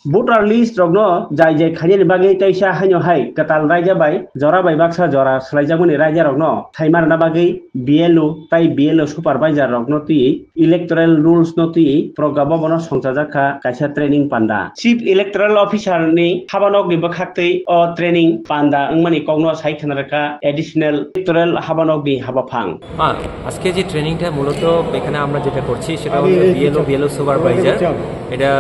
voter list rogno jai jai khani bagi taisa hanyo hai katal raja bai jora bai baksa jora slaijamuni raja rogno thaimar na bagi BLO tai BLO supervisor rogno tui electoral rules no tui programa bono songchajaka kaisa training panda chief electoral officer ni habanok ni bakhaktei o training panda angmani kogno sai khanaraka additional electoral habanok bi habafang আজকে যে ট্রেনিংটা মূলত এখানে আমরা যেটা করছি সেটা হলো বিএলও সুপারভাইজার। এটা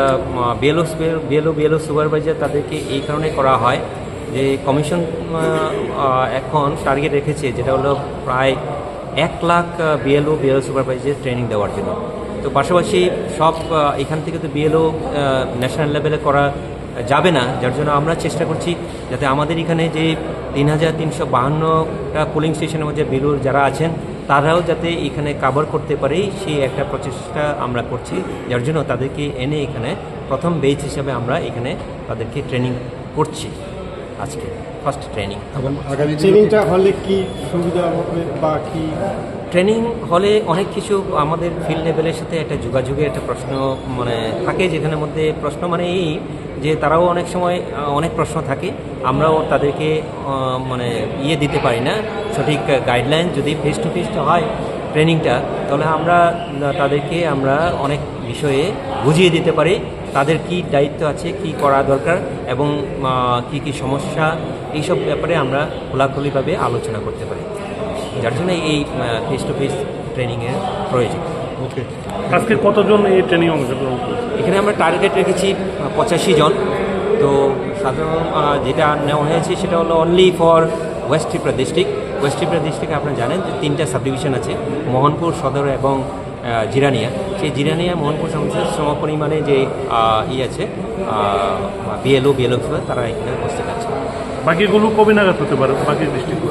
বিএলও সুপারভাইজার তাদেরকে এই কারণে করা হয় যে কমিশন এখন টার্গেট রেখেছে যেটা হলো প্রায় 1 লাখ বিএলও সুপারভাইজার ট্রেনিং দেওয়ার জন্য। তো পাশাপাশি সব এখান থেকে তো বিএলও ন্যাশনাল লেভেলে করা যাবে না, যার জন্য আমরা চেষ্টা করছি যাতে আমাদের এখানে যে 3352টা পোলিং স্টেশনের মধ্যে বিএলও যারা আছেন তারাও যাতে এখানে কাভার করতে পারে সেই একটা প্রচেষ্টা আমরা করছি, যার জন্য তাদেরকে এনে এখানে প্রথম বেচ হিসাবে আমরা এখানে তাদেরকে ট্রেনিং করছি। আজকে ফার্স্ট ট্রেনিং। ট্রেনিংটা হলে কি সুবিধা হবে বা কি? ট্রেনিং হলে অনেক কিছু আমাদের ফিল্ড লেভেলের সাথে একটা যোগাযোগের একটা প্রশ্ন মানে থাকে, যেখানের মধ্যে প্রশ্ন মানে এই যে তারাও অনেক সময় অনেক প্রশ্ন থাকে, আমরাও তাদেরকে মানে দিতে পারি না সঠিক গাইডলাইন। যদি ফেস টু ফেস হয় ট্রেনিংটা তাহলে তাদেরকে আমরা অনেক বিষয়ে বুঝিয়ে দিতে পারি, তাদের কি দায়িত্ব আছে, কি করা দরকার এবং কি সমস্যা, এইসব ব্যাপারে আমরা খোলাখুলিভাবে আলোচনা করতে পারি, যার জন্য এই ফেস টু ফেস ট্রেনিংয়ের প্রয়োজন। ওকে, আজকে কতজন এই ট্রেনিং অংশগ্রহণ করছে? এখানে আমরা টার্গেট রেখেছি 85 জন। তো সাধারণ যেটা নেওয়া হয়েছে সেটা হলো only for West Tripura district. West Tripura ডিস্ট্রিক্টে আপনারা জানেন যে 3টা সাবডিভিশন আছে, মোহনপুর, সদর এবং জিরানিয়া। সেই জিরানিয়া মোহনপুর সমপরিমাণে যে আছে বিএলও তারা এখানে উপস্থিত আছে। বাকিগুলো কবে নাগাদ হতে পারে বাকি ডিস্ট্রিক্ট?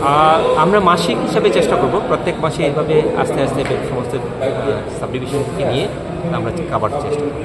আমরা মাসিক হিসাবে চেষ্টা করব, প্রত্যেক মাসে এইভাবে আস্তে আস্তে সমস্ত সাবডিভিশন থেকে নিয়ে আমরা কাভার চেষ্টা করব।